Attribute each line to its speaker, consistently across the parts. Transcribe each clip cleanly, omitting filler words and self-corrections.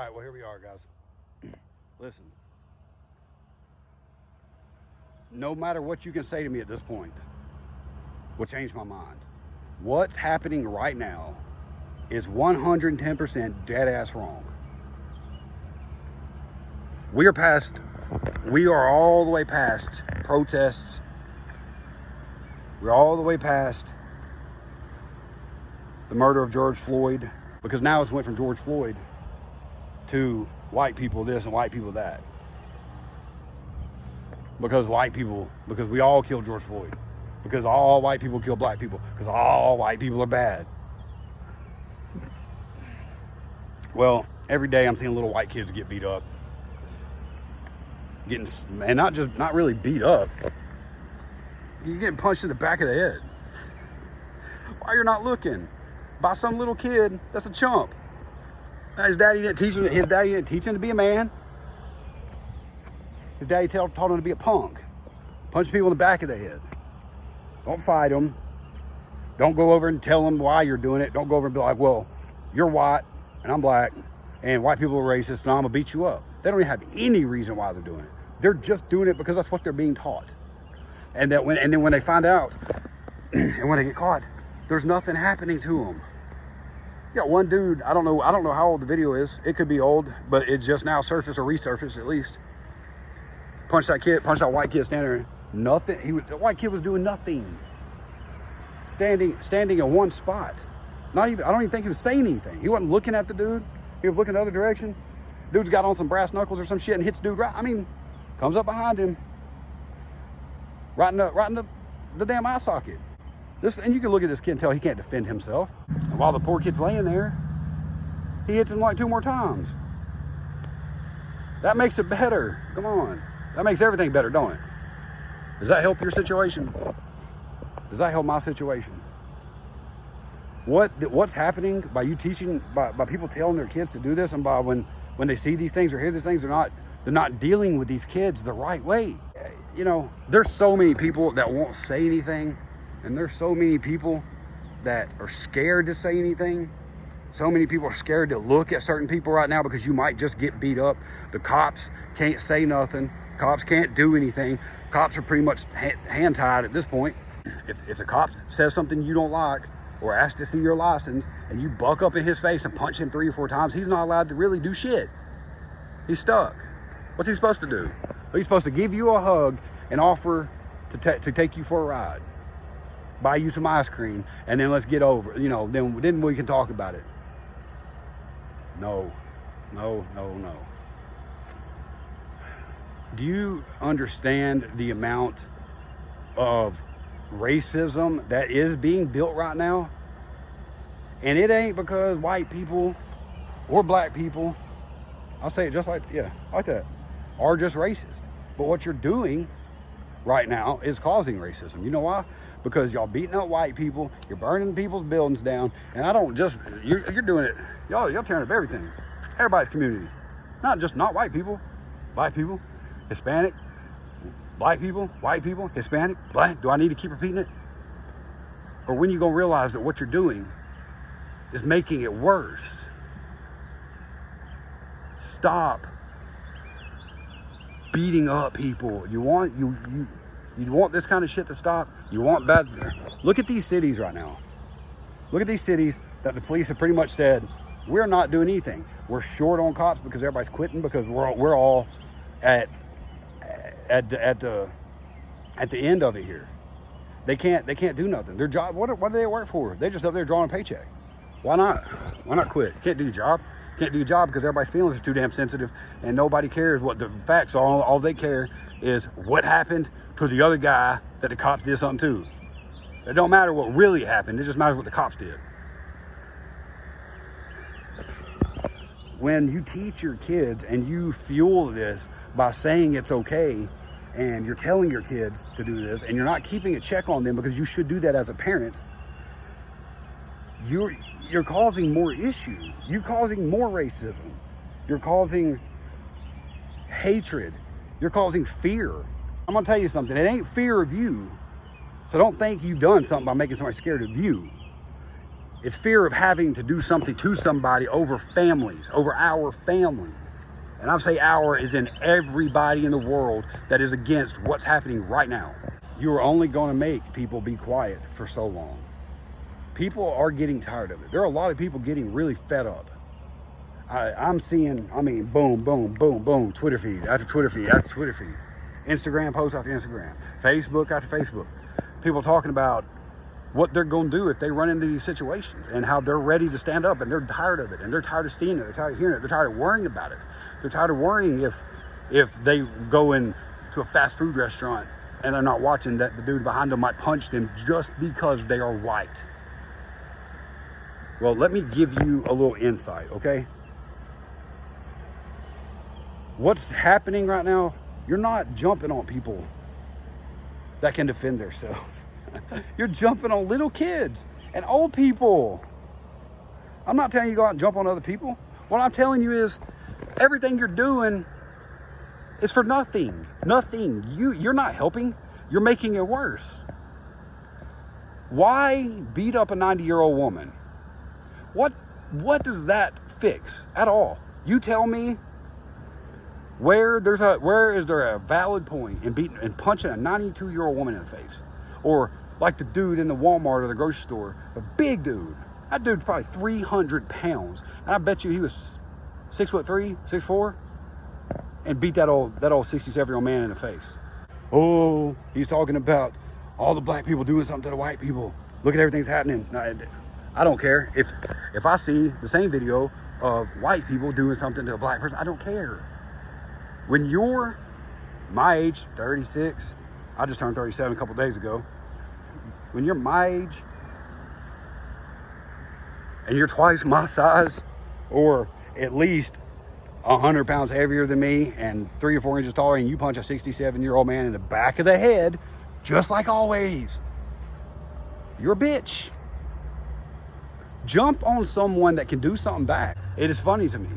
Speaker 1: All right, well, here we are, guys. Listen, no matter what you can say to me at this point will change my mind. What's happening right now is 110% dead ass wrong. We are all the way past protests. We're all the way past the murder of George Floyd, because now it's went from George Floyd to white people this and white people that. Because we all killed George Floyd. Because all white people kill black people. Because all white people are bad. Well, every day I'm seeing little white kids get beat up. And not really beat up. You're getting punched in the back of the head. Why you're not looking? By some little kid that's a chump. His daddy didn't teach him to be a man. His daddy taught him to be a punk. Punch people in the back of the head. Don't fight them. Don't go over and tell them why you're doing it. Don't go over and be like, well, you're white and I'm black and white people are racist and I'm gonna beat you up. They don't even have any reason why they're doing it. They're just doing it because that's what they're being taught. And then when they find out and when they get caught, there's nothing happening to them. You got one dude, I don't know how old the video is. It could be old, but it just now surfaced or resurfaced at least. Punched that white kid standing there. Nothing. The white kid was doing nothing. Standing in one spot. I don't even think he was saying anything. He wasn't looking at the dude. He was looking the other direction. Dude's got on some brass knuckles or some shit and hits dude comes up behind him. Right in the damn eye socket. And you can look at this kid and tell he can't defend himself. And while the poor kid's laying there, he hits him like 2 more times. That makes it better. Come on. That makes everything better, don't it? Does that help your situation? Does that help my situation? What's happening by you teaching, by people telling their kids to do this, and by when they see these things or hear these things, they're not dealing with these kids the right way. You know, there's so many people that won't say anything, and there's so many people that are scared to say anything. So many people are scared to look at certain people right now because you might just get beat up. The cops can't say nothing. Cops can't do anything. Cops are pretty much hand-tied at this point. If the cop says something you don't like or asks to see your license and you buck up in his face and punch him 3 or 4 times, he's not allowed to really do shit. He's stuck. What's he supposed to do? Well, he's supposed to give you a hug and offer to take you for a ride. Buy you some ice cream, and then let's get over, then we can talk about it. No. Do you understand the amount of racism that is being built right now? And it ain't because white people or black people, I'll say it just like that, are just racist. But what you're doing right now is causing racism. You know why? Because y'all beating up white people, you're burning people's buildings down, and you're doing it, y'all tearing up everything. Everybody's community. Not white people, black people, Hispanic, black people, white people, Hispanic, black. Do I need to keep repeating it? Or when you gonna realize that what you're doing is making it worse? Stop beating up people. You want this kind of shit to stop? You want bad? Look at these cities right now. Look at these cities that the police have pretty much said, we're not doing anything. We're short on cops because everybody's quitting because we're all at the end of it here. They can't do nothing. Their job, what do they work for? They just up there drawing a paycheck. Why not quit? Can't do your job. Can't do your job because everybody's feelings are too damn sensitive and nobody cares what the facts are. All they care is what happened to the other guy that the cops did something to. It don't matter what really happened. It just matters what the cops did. When you teach your kids and you fuel this by saying it's okay, and you're telling your kids to do this, and you're not keeping a check on them because you should do that as a parent, you're causing more issues. You're causing more racism. You're causing hatred. You're causing fear. I'm gonna tell you something. It ain't fear of you. So don't think you've done something by making somebody scared of you. It's fear of having to do something to somebody over families, over our family. And I say our is in everybody in the world that is against what's happening right now. You are only going to make people be quiet for so long. People are getting tired of it. There are a lot of people getting really fed up. I'm seeing, boom, boom, boom, boom, Twitter feed after Twitter feed after Twitter feed. Instagram post after Instagram. Facebook after Facebook. People talking about what they're going to do if they run into these situations and how they're ready to stand up, and they're tired of it, and they're tired of seeing it, they're tired of hearing it, they're tired of worrying about it. They're tired of worrying if they go into a fast food restaurant and they're not watching that the dude behind them might punch them just because they are white. Well, let me give you a little insight, okay? What's happening right now, you're not jumping on people that can defend themselves. You're jumping on little kids and old people. I'm not telling you to go out and jump on other people. What I'm telling you is everything you're doing is for nothing. Nothing. You're not helping. You're making it worse. Why beat up a 90-year-old woman? What does that fix at all? You tell me. Where is there a valid point in beating and punching a 92-year-old woman in the face? Or like the dude in the Walmart or the grocery store, a big dude. That dude's probably 300 pounds. And I bet you he was 6'3", 6'4", and beat that old 67-year-old man in the face. Oh, he's talking about all the black people doing something to the white people. Look at everything that's happening. No, I don't care. If I see the same video of white people doing something to a black person, I don't care. When you're my age, 36, I just turned 37 a couple days ago. When you're my age and you're twice my size, or at least 100 pounds heavier than me and 3 or 4 inches taller, and you punch a 67-year-old man in the back of the head, just like always, you're a bitch. Jump on someone that can do something back. It is funny to me.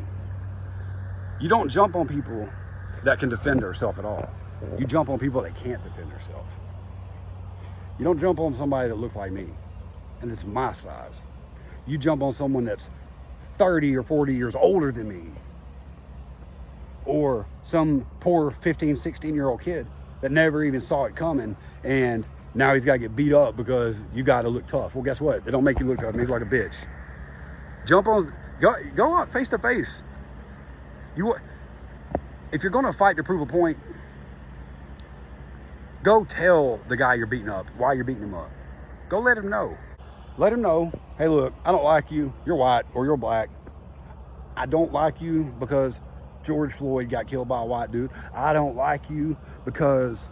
Speaker 1: You don't jump on people that can defend themselves at all. You jump on people that can't defend themselves. You don't jump on somebody that looks like me and it's my size. You jump on someone that's 30 or 40 years older than me, or some poor 15, 16-year-old kid that never even saw it coming, and now he's got to get beat up because you got to look tough. Well, guess what? It don't make you look tough. It makes you like a bitch. Jump on, go out face to face. If you're going to fight to prove a point, go tell the guy you're beating up why you're beating him up. Go let him know. Let him know, hey, look, I don't like you. You're white or you're black. I don't like you because George Floyd got killed by a white dude. I don't like you because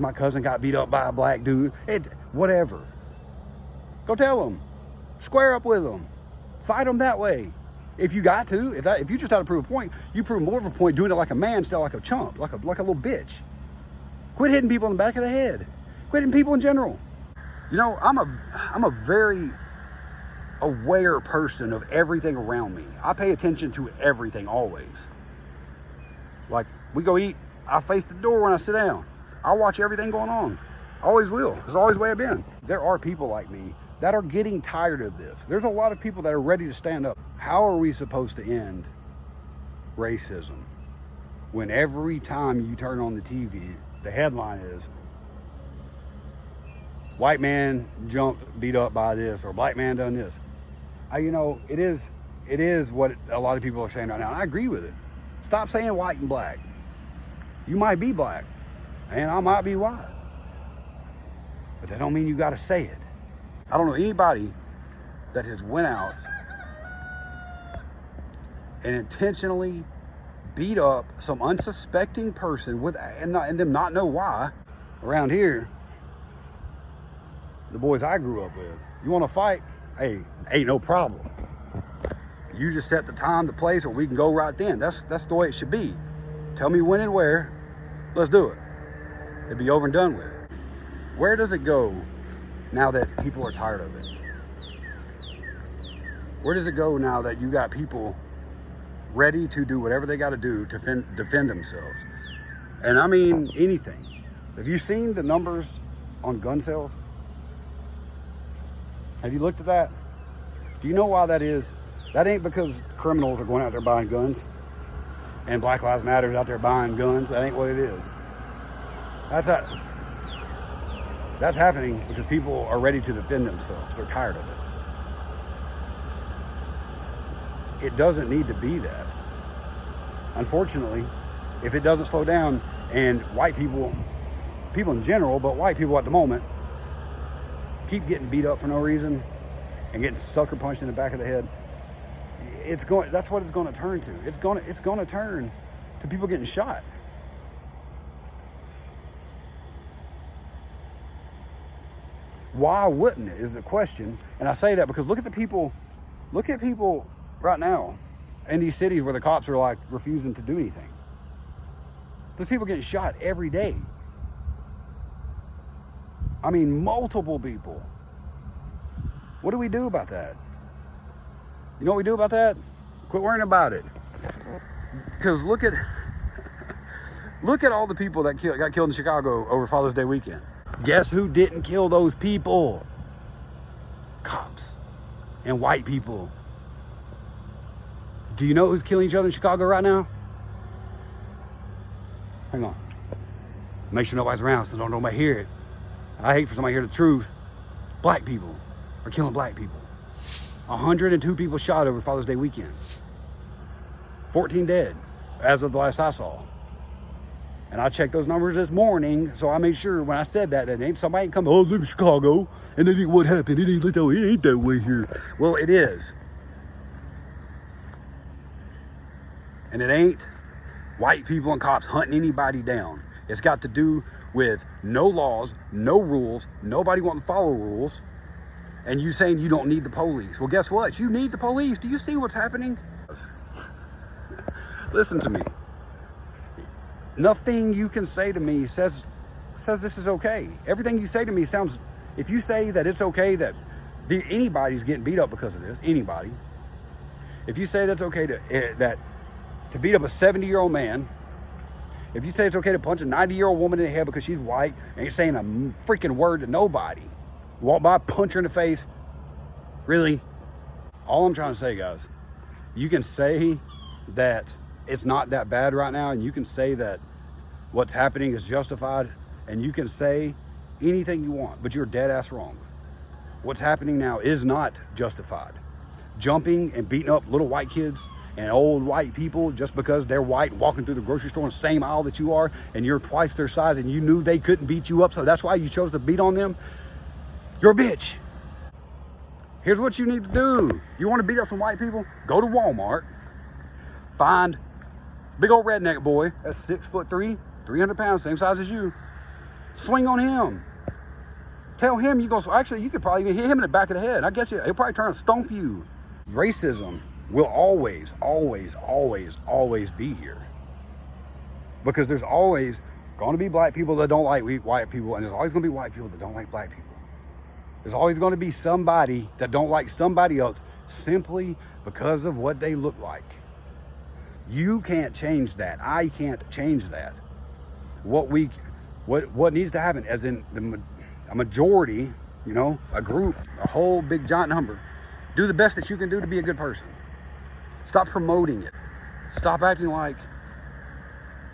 Speaker 1: my cousin got beat up by a black dude. Whatever. Go tell him. Square up with him. Fight him that way. If you got to, if you just had to prove a point, you prove more of a point doing it like a man instead of like a chump, like a little bitch. Quit hitting people in the back of the head. Quit hitting people in general. You know, I'm a very aware person of everything around me. I pay attention to everything always. Like, we go eat, I face the door when I sit down. I watch everything going on. Always will. It's always the way I've been. There are people like me that are getting tired of this. There's a lot of people that are ready to stand up. How are we supposed to end racism when every time you turn on the TV, the headline is white man jumped, beat up by this, or black man done this? It is what a lot of people are saying right now, and I agree with it. Stop saying white and black. You might be black, and I might be white, but that don't mean you got to say it. I don't know anybody that has went out and intentionally beat up some unsuspecting person and them not know why. Around here, the boys I grew up with, you want to fight? Hey, ain't no problem. You just set the time, the place, or we can go right then. That's the way it should be. Tell me when and where. Let's do it. It'd be over and done with. Where does it go now that people are tired of it? Where does it go now that you got people ready to do whatever they got to do to defend themselves? And I mean anything. Have you seen the numbers on gun sales? Have you looked at that? Do you know why that is? That ain't because criminals are going out there buying guns and Black Lives Matter is out there buying guns. That ain't what it is. That's happening because people are ready to defend themselves. They're tired of it. It doesn't need to be that. Unfortunately, if it doesn't slow down and white people in general, but white people at the moment, keep getting beat up for no reason and getting sucker punched in the back of the head, that's what it's going to turn to. It's going to turn to people getting shot. Why wouldn't it is the question. And I say that because look at people right now in these cities where the cops are like refusing to do anything. There's people getting shot every day. I mean, multiple people. What do we do about that? You know what we do about that? Quit worrying about it. Because look at all the people that got killed in Chicago over Father's Day weekend. Guess who didn't kill those people? Cops and white people. Do you know who's killing each other in Chicago right now? Hang on. Make sure nobody's around so don't nobody hear it. I hate for somebody to hear the truth. Black people are killing black people. 102 people shot over Father's Day weekend. 14 dead as of the last I saw. And I checked those numbers this morning, so I made sure when I said that somebody ain't come, oh, look at Chicago, and then what happened? It ain't that way here. Well, it is. And it ain't white people and cops hunting anybody down. It's got to do with no laws, no rules, nobody wanting to follow rules, and you saying you don't need the police. Well, guess what? You need the police. Do you see what's happening? Listen to me. Nothing you can say to me says this is okay. Everything you say to me sounds, if you say that it's okay that anybody's getting beat up because of this, anybody. If you say that's okay to beat up a 70-year-old man, if you say it's okay to punch a 90-year-old woman in the head because she's white, ain't saying a freaking word to nobody, walk by, punch her in the face, really? All I'm trying to say, guys, you can say that it's not that bad right now, and you can say that what's happening is justified, and you can say anything you want, but you're dead ass wrong. What's happening now is not justified. Jumping and beating up little white kids and old white people just because they're white and walking through the grocery store in the same aisle that you are, and you're twice their size, and you knew they couldn't beat you up, so that's why you chose to beat on them. You're a bitch. Here's what you need to do. You want to beat up some white people? Go to Walmart, find big old redneck boy that's 6'3", 300 pounds, same size as you. Swing on him. Tell him you could probably even hit him in the back of the head. I guess he'll probably try to stomp you. Racism will always, always, always, always be here. Because there's always going to be black people that don't like white people, and there's always going to be white people that don't like black people. There's always going to be somebody that don't like somebody else simply because of what they look like. You can't change that. I can't change that. What needs to happen, as in a majority, a group, a whole big giant number, do the best that you can do to be a good person. Stop promoting it. Stop acting like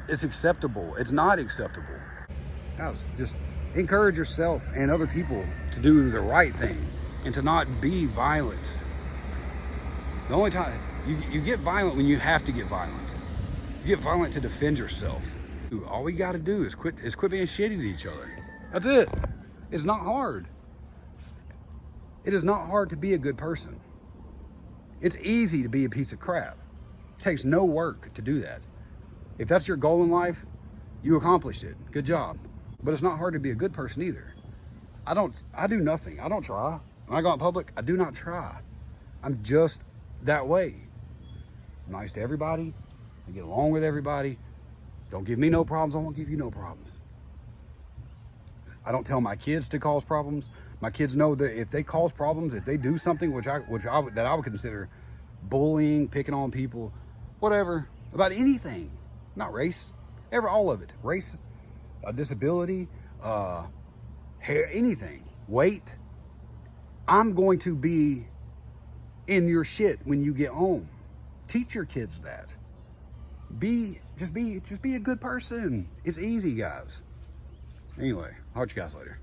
Speaker 1: it's acceptable. It's not acceptable. Just encourage yourself and other people to do the right thing and to not be violent. The only time you get violent when you have to get violent. You get violent to defend yourself. All we got to do is quit being shitty to each other. That's it. It's not hard. It is not hard to be a good person. It's easy to be a piece of crap. It takes no work to do that. If that's your goal in life, you accomplished it. Good job. But it's not hard to be a good person either. I do nothing. I don't try. When I go out in public, I do not try. I'm just that way. Nice to everybody. I get along with everybody. Don't give me no problems. I won't give you no problems. I don't tell my kids to cause problems. My kids know that if they cause problems, if they do something that I would consider bullying, picking on people, whatever, about anything, not race, all of it, race, disability, hair, anything, weight, I'm going to be in your shit when you get home. Teach your kids that. Just be a good person. It's easy, guys. Anyway, I'll catch you guys later.